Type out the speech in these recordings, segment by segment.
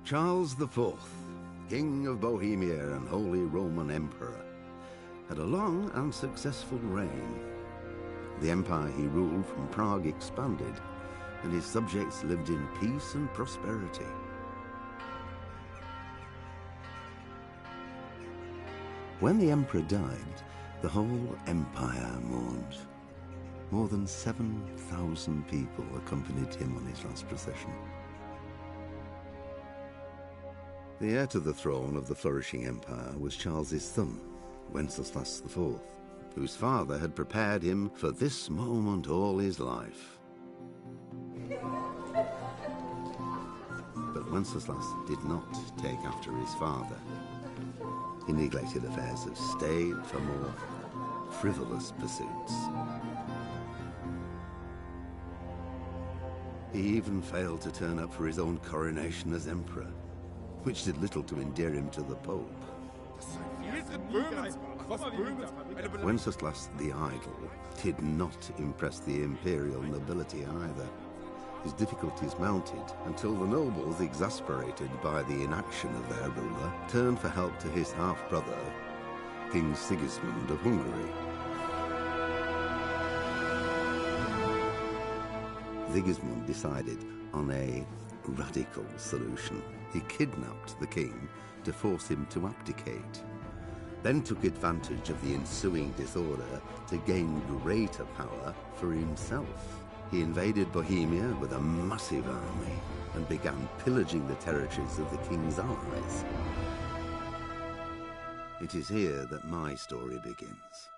Charles IV, King of Bohemia and Holy Roman Emperor, had a long and successful reign. The empire he ruled from Prague expanded, and his subjects lived in peace and prosperity. When the emperor died, the whole empire mourned. More than 7,000 people accompanied him on his last procession. The heir to the throne of the flourishing empire was Charles's son, Wenceslas IV, whose father had prepared him for this moment all his life. But Wenceslas did not take after his father. He neglected affairs of state for more frivolous pursuits. He even failed to turn up for his own coronation as emperor, which did little to endear him to the Pope. Wenceslas the Idle did not impress the imperial nobility either. His difficulties mounted until the nobles, exasperated by the inaction of their ruler, turned for help to his half-brother, King Sigismund of Hungary. Sigismund decided on a radical solution. He kidnapped the king to force him to abdicate, then took advantage of the ensuing disorder to gain greater power for himself. He invaded Bohemia with a massive army and began pillaging the territories of the king's allies. It is here that my story begins.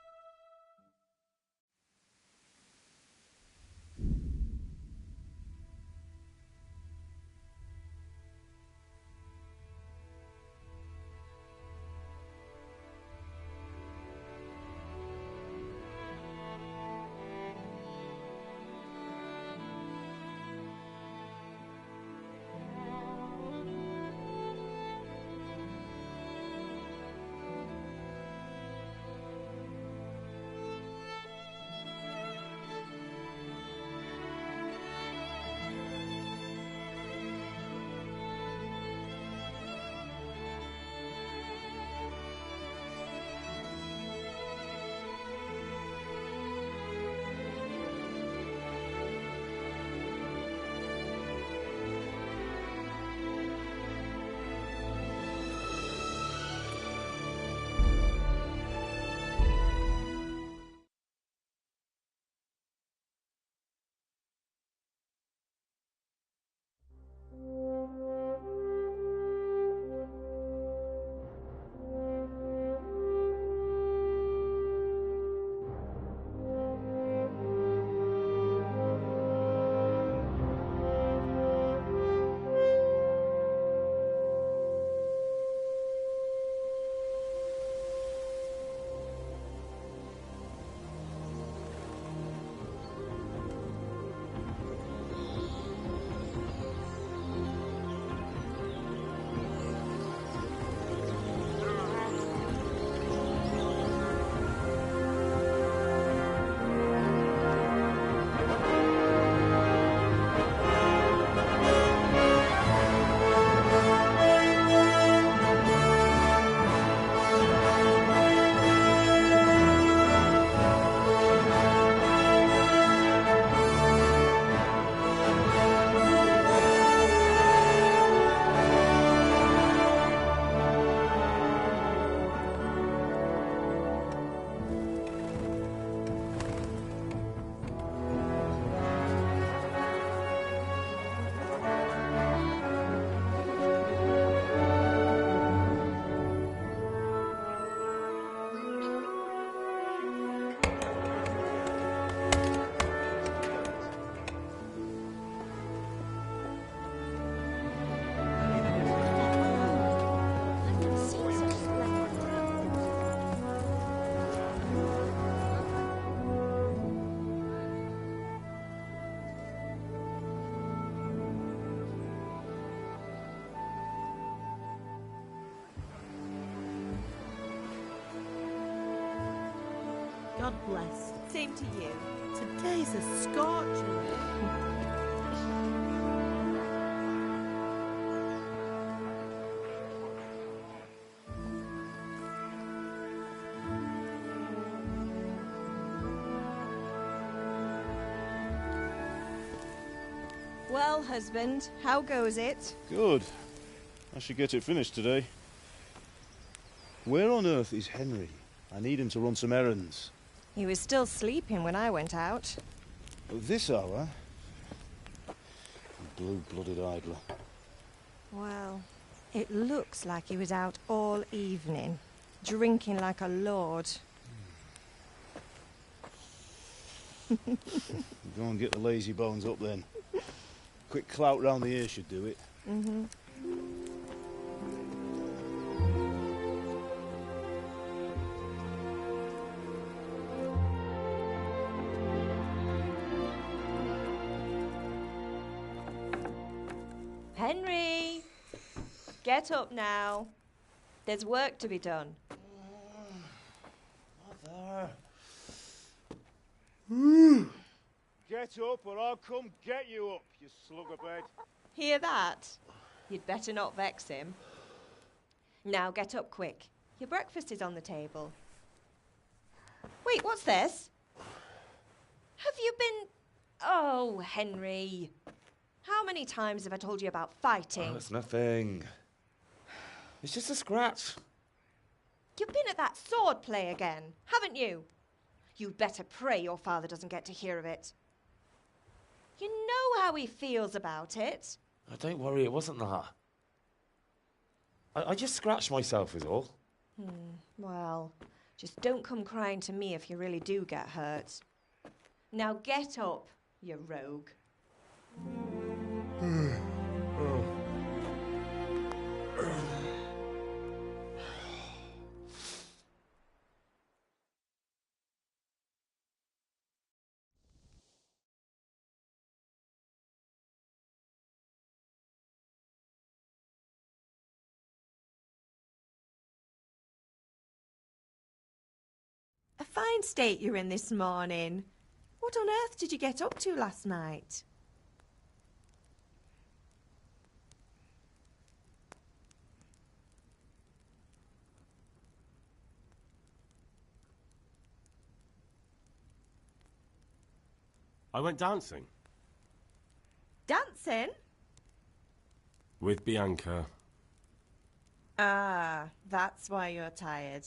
God bless. Same to you. Today's a scorcher. Well, husband, how goes it? Good. I should get it finished today. Where on earth is Henry? I need him to run some errands. He was still sleeping when I went out. At this hour? Blue-blooded idler. Well, it looks like he was out all evening, drinking like a lord. Go and get the lazy bones up then. Quick clout round the ear should do it. Mm-hmm. Henry! Get up now. There's work to be done. Mother. Get up or I'll come get you up, you slugabed. Hear that? You'd better not vex him. Now get up quick. Your breakfast is on the table. Wait, what's this? Have you been... Oh, Henry. How many times have I told you about fighting? Oh, it's nothing. It's just a scratch. You've been at that sword play again, haven't you? You'd better pray your father doesn't get to hear of it. You know how he feels about it. Oh, don't worry, it wasn't that. I just scratched myself is all. Well, just don't come crying to me if you really do get hurt. Now get up, you rogue. A fine state you're in this morning. What on earth did you get up to last night? I went dancing. Dancing? With Bianca. Ah, that's why you're tired.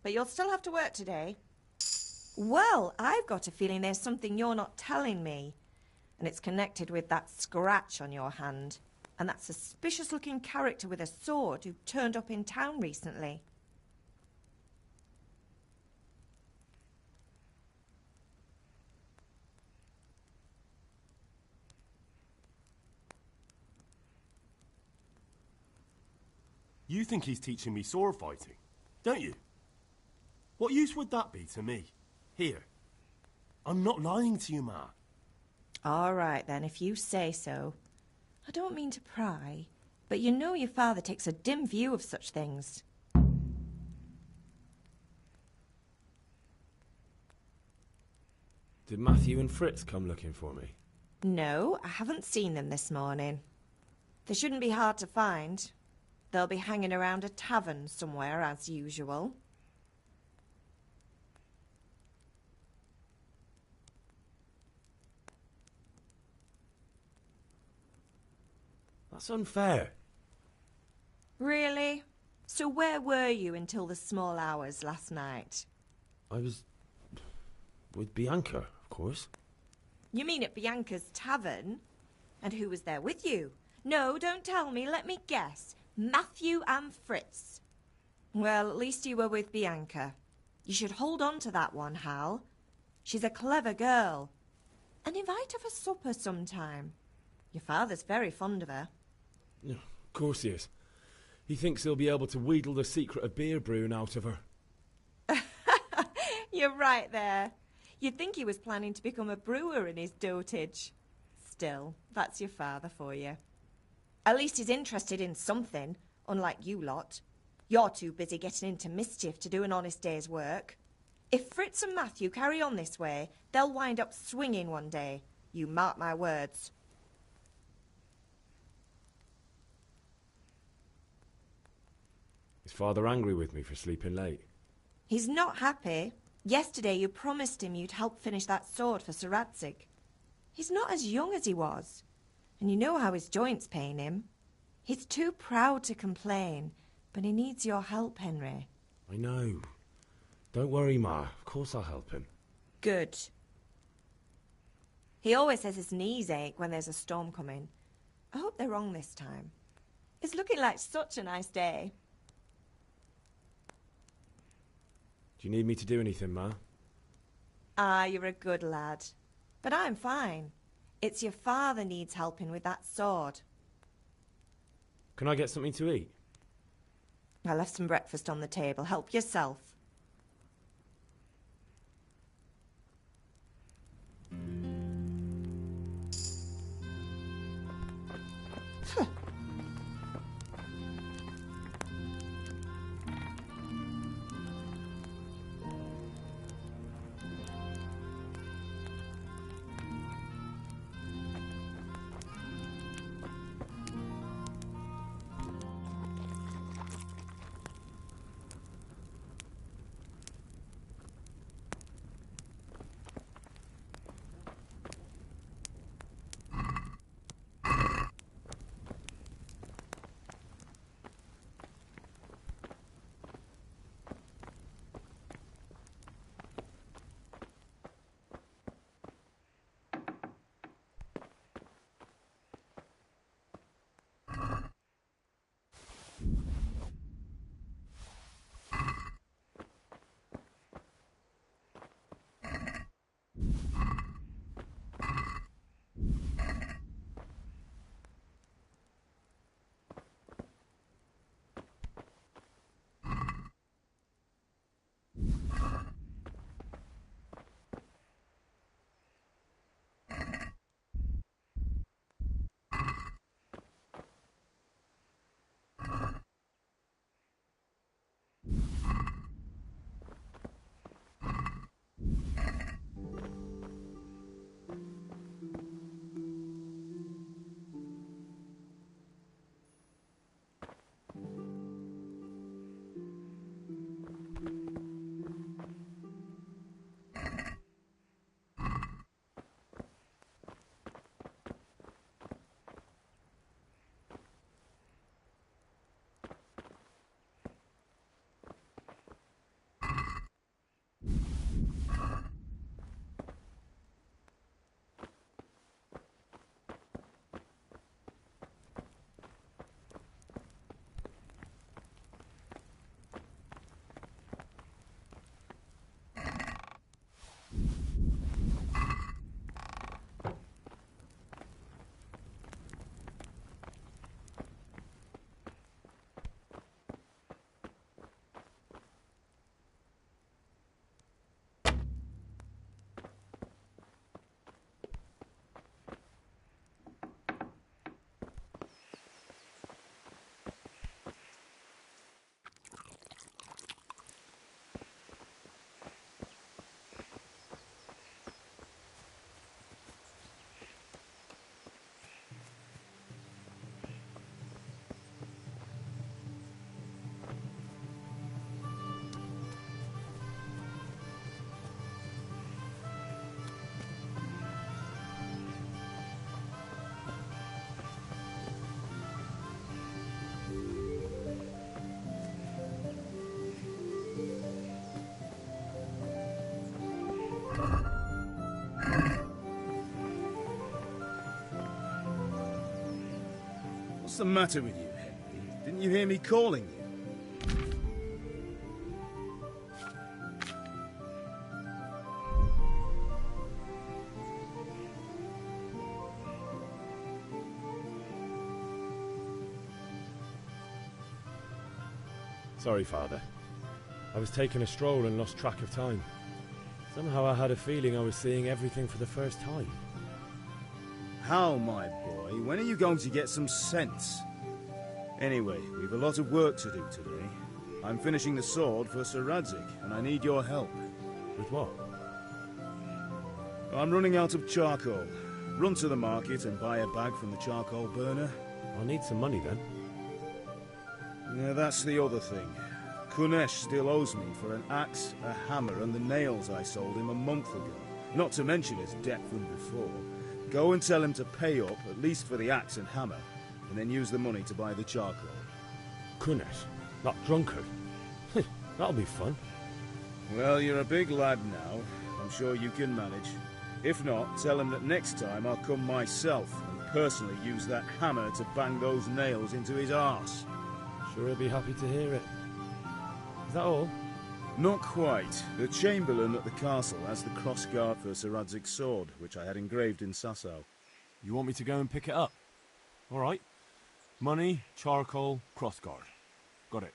But you'll still have to work today. Well, I've got a feeling there's something you're not telling me. And it's connected with that scratch on your hand. And that suspicious-looking character with a sword who turned up in town recently. You think he's teaching me sword fighting, don't you? What use would that be to me? Here. I'm not lying to you, Ma. All right, then, if you say so. I don't mean to pry, but you know your father takes a dim view of such things. Did Matthew and Fritz come looking for me? No, I haven't seen them this morning. They shouldn't be hard to find. They'll be hanging around a tavern somewhere, as usual. That's unfair. Really? So where were you until the small hours last night? I was... with Bianca, of course. You mean at Bianca's tavern? And who was there with you? No, don't tell me, let me guess. Matthew and Fritz. Well, at least you were with Bianca. You should hold on to that one, Hal. She's a clever girl. And invite her for supper sometime. Your father's very fond of her. Yeah, of course he is. He thinks he'll be able to wheedle the secret of beer brewing out of her. You're right there. You'd think he was planning to become a brewer in his dotage. Still, that's your father for you. At least he's interested in something, unlike you lot. You're too busy getting into mischief to do an honest day's work. If Fritz and Matthew carry on this way, they'll wind up swinging one day. You mark my words. Is Father angry with me for sleeping late? He's not happy. Yesterday you promised him you'd help finish that sword for Sir Radzig. He's not as young as he was. And you know how his joints pain him. He's too proud to complain, but he needs your help, Henry. I know. Don't worry, Ma. Of course I'll help him. Good. He always says his knees ache when there's a storm coming. I hope they're wrong this time. It's looking like such a nice day. Do you need me to do anything, Ma? Ah, you're a good lad. But I'm fine. It's your father needs helping with that sword. Can I get something to eat? I left some breakfast on the table. Help yourself. What's the matter with you, Henry? Didn't you hear me calling you? Sorry, Father. I was taking a stroll and lost track of time. Somehow I had a feeling I was seeing everything for the first time. How, my boy? When are you going to get some sense? Anyway, we've a lot of work to do today. I'm finishing the sword for Sir Radzig, and I need your help. With what? I'm running out of charcoal. Run to the market and buy a bag from the charcoal burner. I'll need some money then. Yeah, that's the other thing. Kunesh still owes me for an axe, a hammer, and the nails I sold him a month ago. Not to mention his debt from before. Go and tell him to pay up, at least for the axe and hammer, and then use the money to buy the charcoal. Kunesh, that drunkard. That'll be fun. Well, you're a big lad now. I'm sure you can manage. If not, tell him that next time I'll come myself and personally use that hammer to bang those nails into his arse. Sure he'll be happy to hear it. Is that all? Not quite. The Chamberlain at the castle has the crossguard for Sir Radzig's sword, which I had engraved in Sasau. You want me to go and pick it up? All right. Money, charcoal, crossguard. Got it.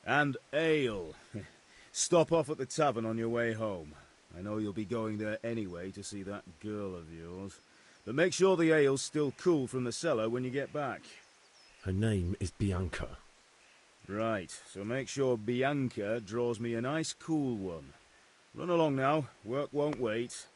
And ale. Stop off at the tavern on your way home. I know you'll be going there anyway to see that girl of yours. But make sure the ale's still cool from the cellar when you get back. Her name is Bianca. Right, so make sure Bianca draws me a nice cool one. Run along now, work won't wait.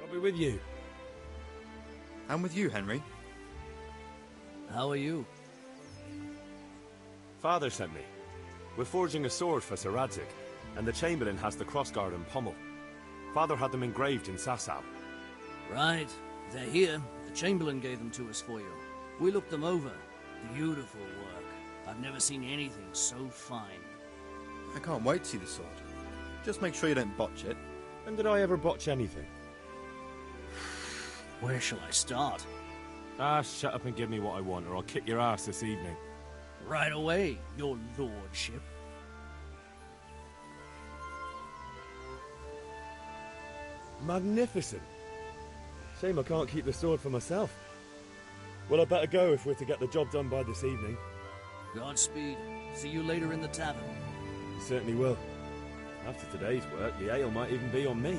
I'll be with you. I'm with you, Henry. How are you? Father sent me. We're forging a sword for Sir Radzig, and the Chamberlain has the crossguard and pommel. Father had them engraved in Sasau. Right. They're here. The Chamberlain gave them to us for you. We looked them over. Beautiful work. I've never seen anything so fine. I can't wait to see the sword. Just make sure you don't botch it. When did I ever botch anything? Where shall I start? Ah, shut up and give me what I want, or I'll kick your ass this evening. Right away, your lordship. Magnificent. Shame I can't keep the sword for myself. Well, I better go if we're to get the job done by this evening. Godspeed. See you later in the tavern. Certainly will. After today's work, the ale might even be on me.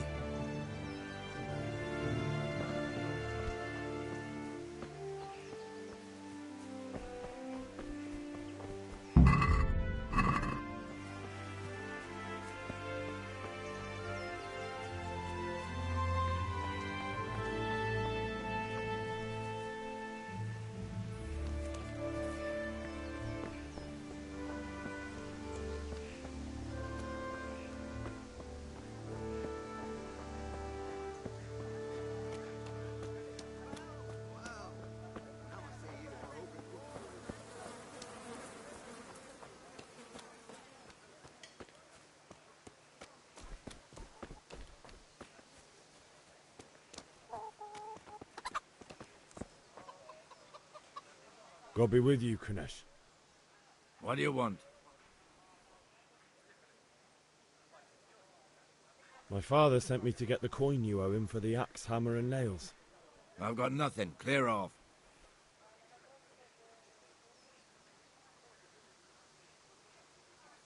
God be with you, Kunesh. What do you want? My father sent me to get the coin you owe him for the axe, hammer and nails. I've got nothing. Clear off.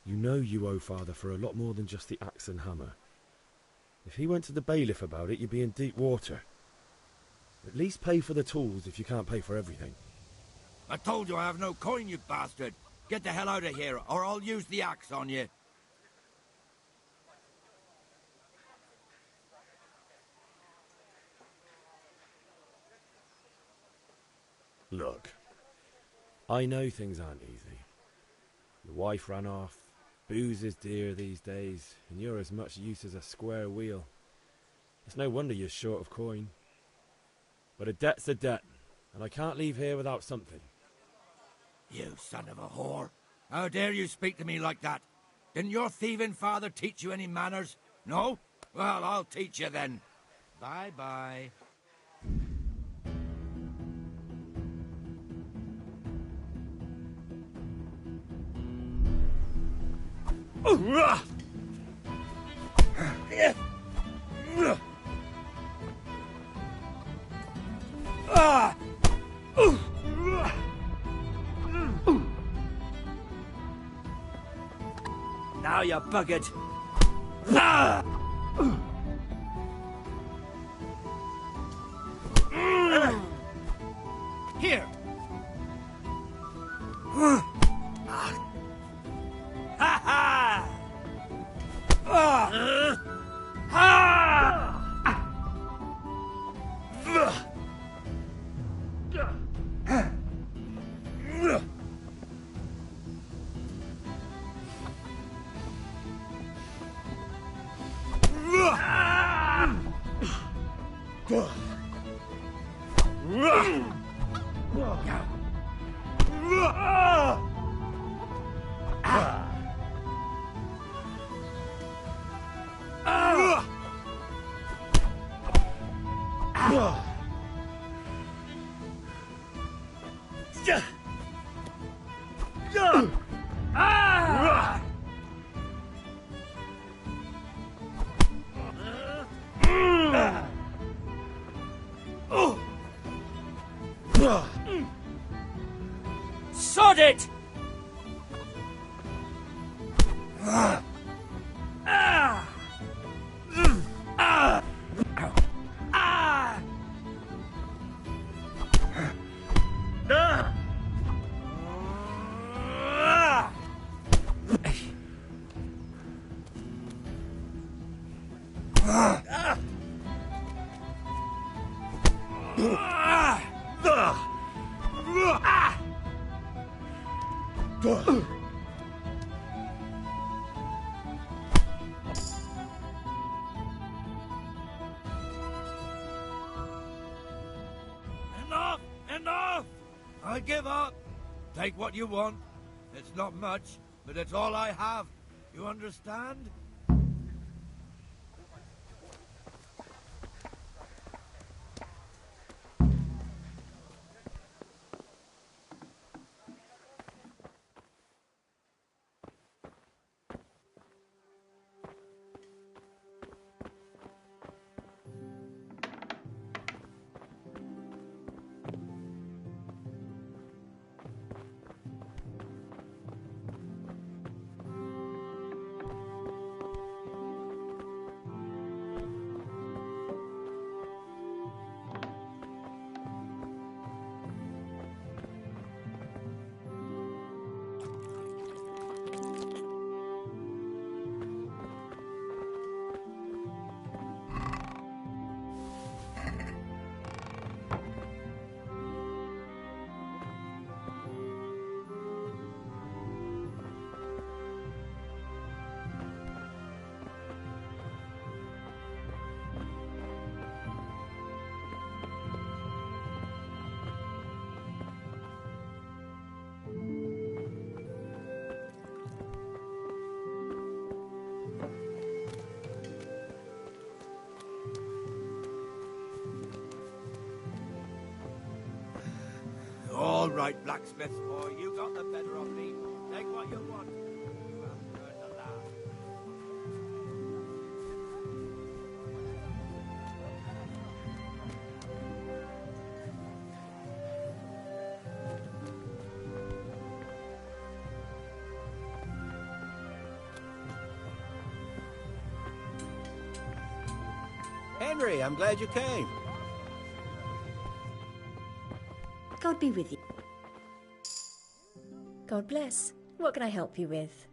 You know you owe father for a lot more than just the axe and hammer. If he went to the bailiff about it, you'd be in deep water. At least pay for the tools if you can't pay for everything. I told you I have no coin, you bastard. Get the hell out of here, or I'll use the axe on you. Look, I know things aren't easy. Your wife ran off, booze is dear these days, and you're as much use as a square wheel. It's no wonder you're short of coin. But a debt's a debt, and I can't leave here without something. You son of a whore. How dare you speak to me like that? Didn't your thieving father teach you any manners? No? Well, I'll teach you then. Bye-bye. Now you're buggered. Here! Ha ha! Sod it! Enough! Enough! I give up. Take what you want. It's not much, but it's all I have. You understand? All right, blacksmith boy, you got the better of me. Take what you want. You have heard the last. Henry, I'm glad you came. God be with you. God bless. What can I help you with?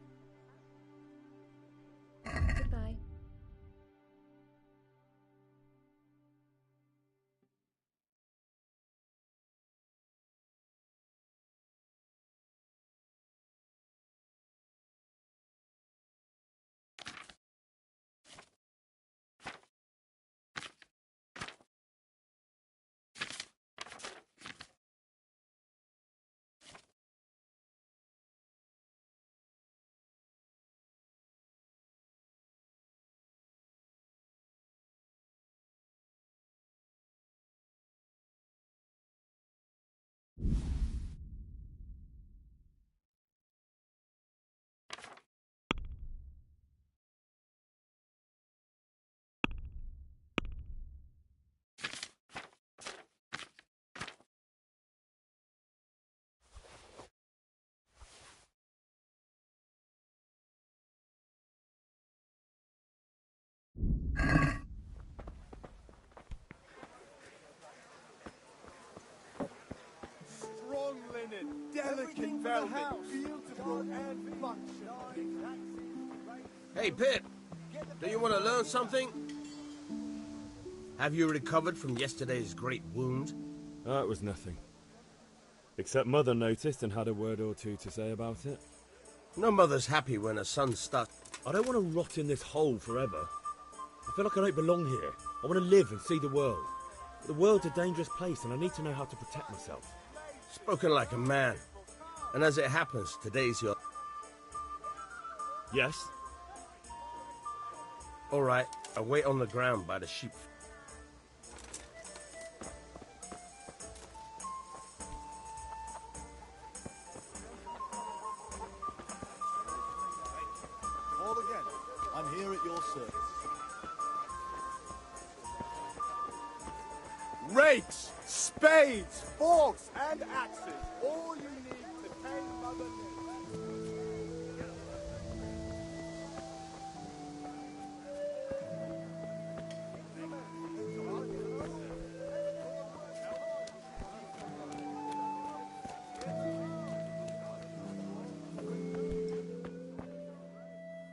fucking velvet, beautiful and functional. Hey, Pip. Do you want to learn something? Have you recovered from yesterday's great wound? That was nothing. Except Mother noticed and had a word or two to say about it. No mother's happy when her son's stuck. I don't want to rot in this hole forever. I feel like I don't belong here. I want to live and see the world. But the world's a dangerous place and I need to know how to protect myself. Spoken like a man. And as it happens, today's your... Yes? All right, I'll wait on the ground by the sheep. Call again. I'm here at your service. Rakes, spades, forks, and axes. All you need to tame Mother Nature.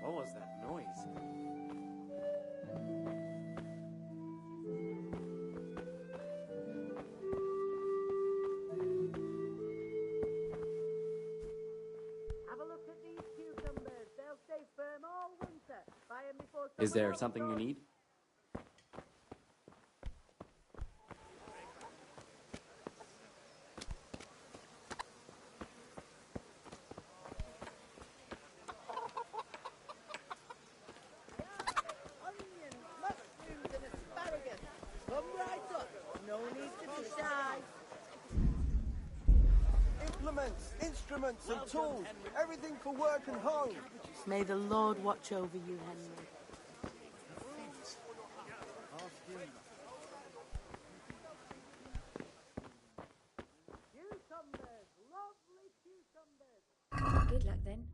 What was that noise? Have a look at these cucumbers. They'll stay firm all winter. Buy 'em before Is there summer something you comes. need? Onions, mushrooms, and asparagus. Come right up. No need to be shy. Implements, instruments, and tools. Everything for work and home. May the Lord watch over you, Henry. Cucumbers. Lovely cucumbers. Good luck then.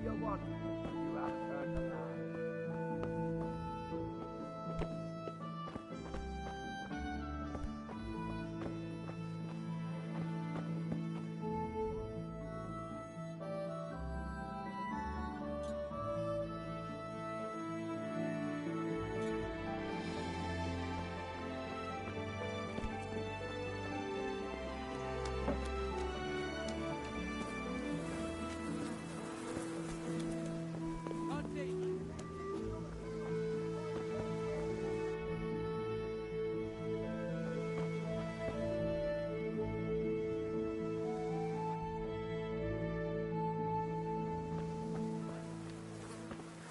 you want. You haven't heard the man.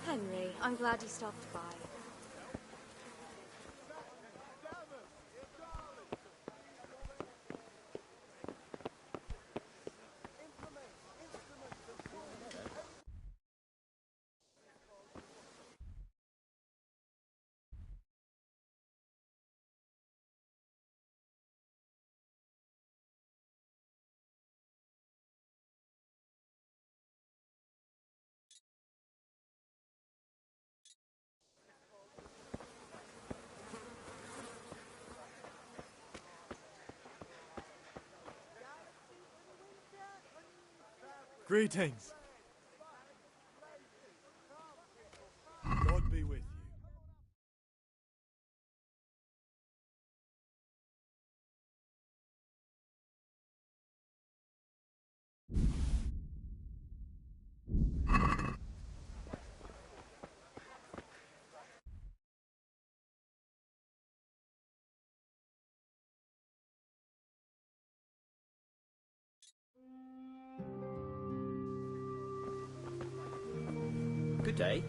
Henry, I'm glad you stopped by. Greetings. God be with you. Good day.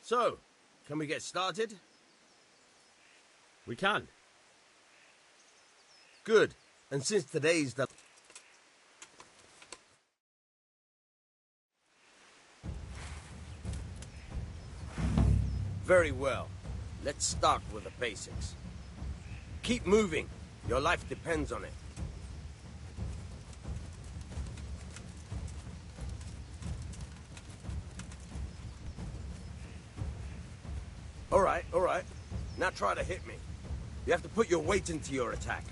So, can we get started? We can. Good. And since today's the... Very well. Let's start with the basics. Keep moving. Your life depends on it. All right. Now try to hit me. You have to put your weight into your attack.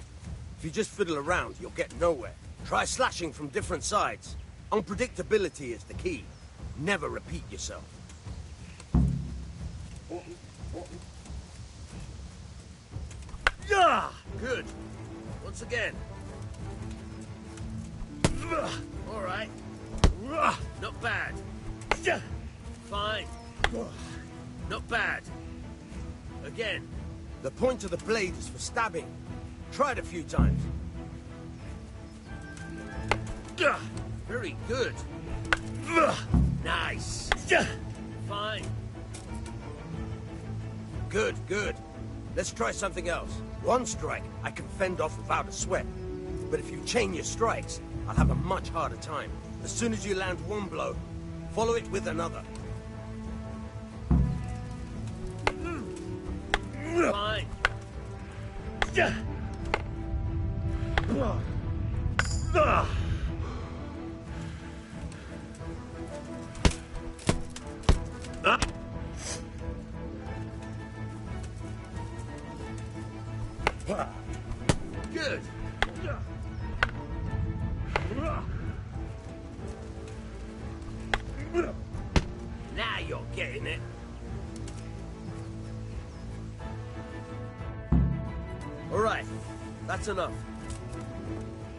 If you just fiddle around, you'll get nowhere. Try slashing from different sides. Unpredictability is the key. Never repeat yourself. Yeah! Good. Once again. All right. Not bad. Fine. Not bad. Again. The point of the blade is for stabbing. Try it a few times. Very good. Nice. Fine. Good. Let's try something else. One strike, I can fend off without a sweat. But if you chain your strikes, I'll have a much harder time. As soon as you land one blow, follow it with another. Fine. That's enough.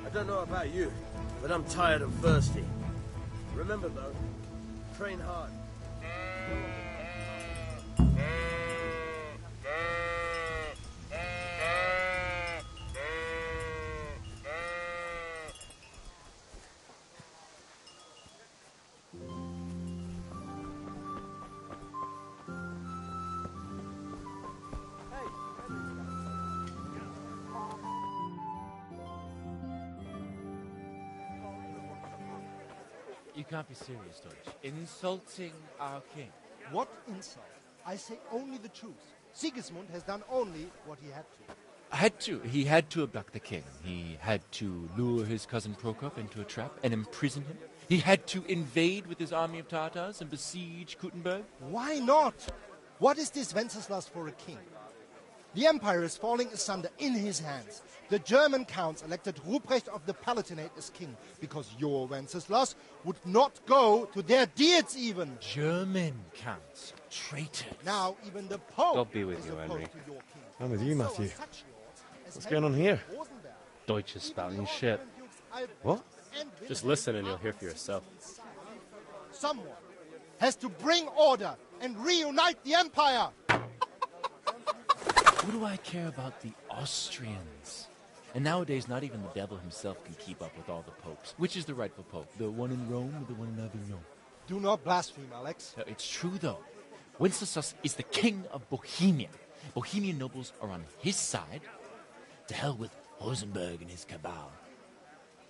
I don't know about you, but I'm tired and thirsty. Remember though, train hard. You can't be serious, Deutsch. Insulting our king. What insult? I say only the truth. Sigismund has done only what he had to. He had to abduct the king. He had to lure his cousin Prokop into a trap and imprison him. He had to invade with his army of Tatars and besiege Kuttenberg. Why not? What is this Wenceslas for a king? The empire is falling asunder in his hands. The German counts elected Ruprecht of the Palatinate as king because your Wenceslas would not go to their deeds even. German counts, traitors. Now even the Pope God be with is you, opposed Henry. to your king. I'm with you, Matthew. So such lords as What's going on here? Deutsch is spouting shit. What? Just listen and you'll hear for yourself. Someone has to bring order and reunite the empire. What do I care about the Austrians? And nowadays, not even the devil himself can keep up with all the popes. Which is the rightful pope? The one in Rome or the one in Avignon? Do not blaspheme, Alex. No, it's true, though. Wenceslas is the king of Bohemia. Bohemian nobles are on his side. To hell with Rosenberg and his cabal.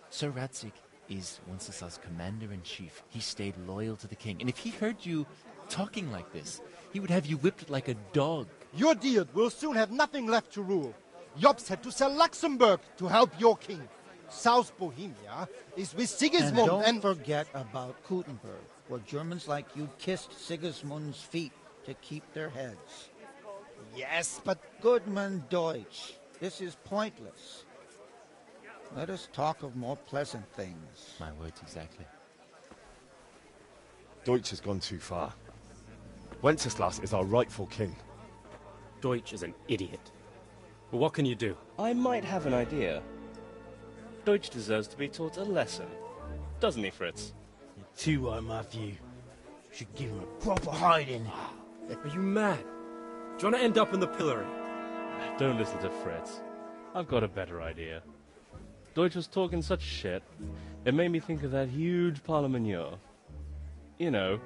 Sir Radzig is Wenceslas' commander-in-chief. He stayed loyal to the king. And if he heard you talking like this, he would have you whipped like a dog. Your Diet will soon have nothing left to rule. Jobst had to sell Luxembourg to help your king. South Bohemia is with Sigismund and don't forget about Kuttenberg, where Germans like you kissed Sigismund's feet to keep their heads. Yes, but... Goodman Deutsch, this is pointless. Let us talk of more pleasant things. My words exactly. Deutsch has gone too far. Wenceslas is our rightful king. Deutsch is an idiot. But what can you do? I might have an idea. Deutsch deserves to be taught a lesson. Doesn't he, Fritz? You're too right, Matthew. Should give him a proper hiding. Are you mad? Do you want to end up in the pillory? Don't listen to Fritz. I've got a better idea. Deutsch was talking such shit, it made me think of that huge Parlement. You know,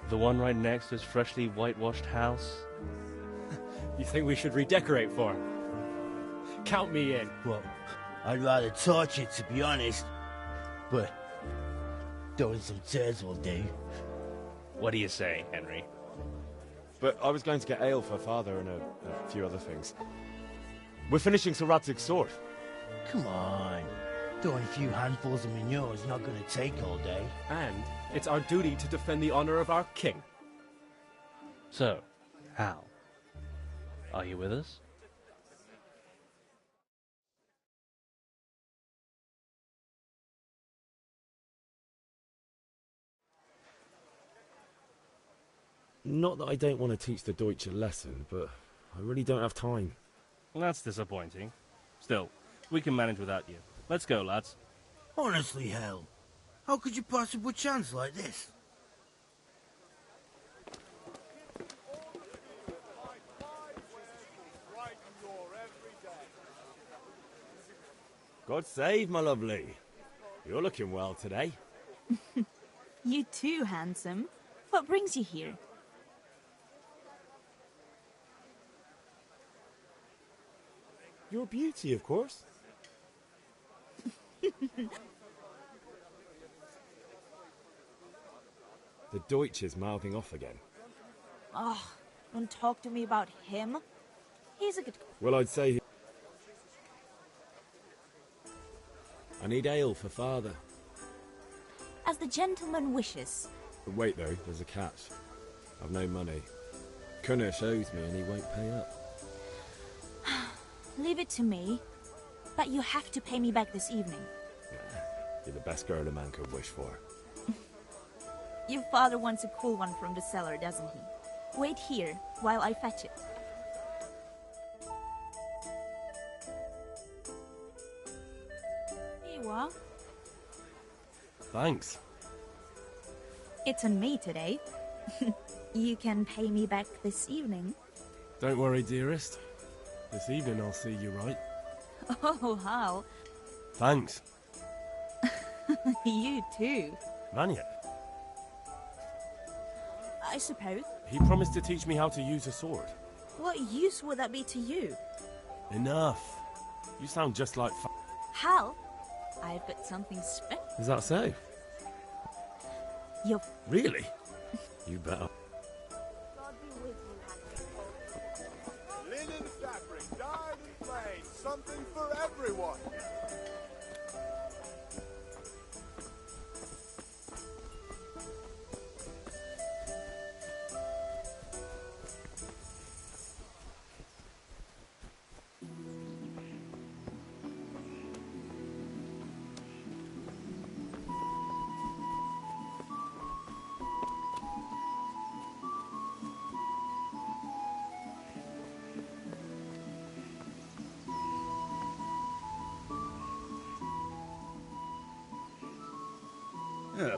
the one right next to his freshly whitewashed house. You think we should redecorate for him? Count me in. Well, I'd rather torch it, to be honest. But throwing some tears will do. What do you say, Henry? But I was going to get ale for father and a few other things. We're finishing Sir Radzig's sword. Come on. Throwing a few handfuls of manure is not going to take all day. And it's our duty to defend the honor of our king. So, Hal, are you with us? Not that I don't want to teach the Deutsch a lesson, but I really don't have time. That's disappointing. Still, we can manage without you. Let's go, lads. Honestly, Hal, how could you pass up a chance like this? God save, my lovely. You're looking well today. You too, handsome. What brings you here? Your beauty, of course. The Deutsch is mouthing off again. Oh, don't talk to me about him. He's a good... Well, I'd say... I need ale for father. As the gentleman wishes. But wait, though, there's a catch. I've no money. Kunnish owes me and he won't pay up. Leave it to me. But you have to pay me back this evening. You're the best girl a man could wish for. Your father wants a cool one from the cellar, doesn't he? Wait here while I fetch it. Thanks. It's on me today. You can pay me back this evening. Don't worry, dearest. This evening I'll see you right. Oh, how? Thanks. You too. Vanya, I suppose. he promised to teach me how to use a sword. What use would that be to you? Enough. You sound just like Hal, I've got something special. Is that so? You're... Really? You better. God be with you, Linen fabric, dyed and plain, something for everyone.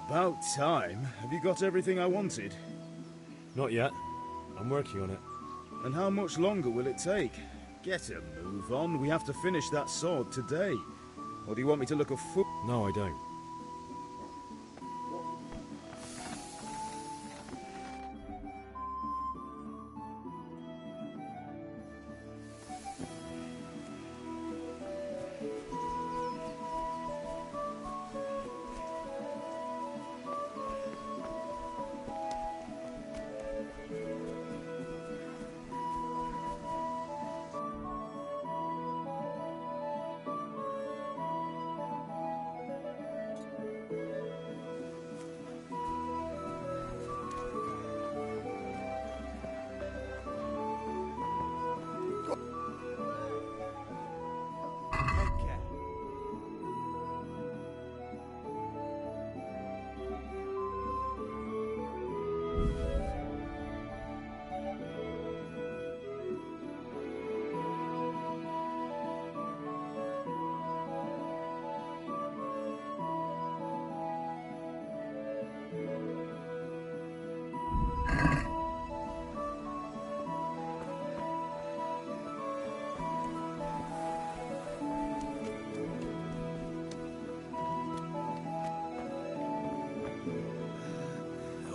About time. Have you got everything I wanted? Not yet. I'm working on it. And how much longer will it take? Get a move on. We have to finish that sword today. Or do you want me to look a fool? No, I don't.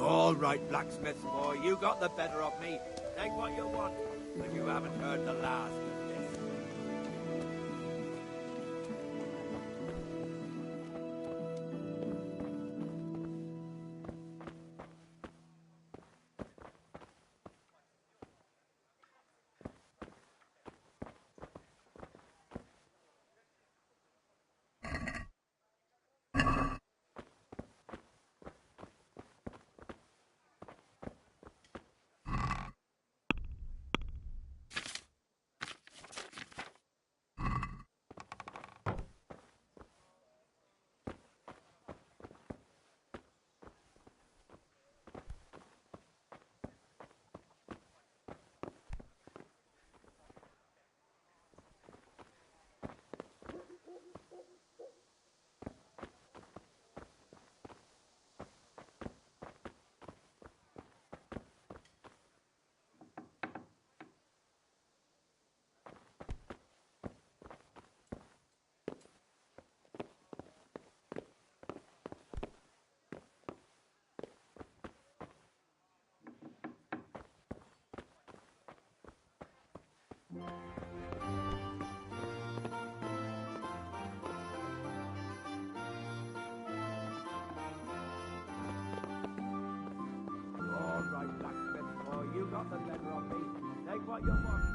All right, blacksmith boy, you got the better of me. Take what you want, but you haven't heard the last of this. All right, blacksmith boy, you got the better of me. Take what you want.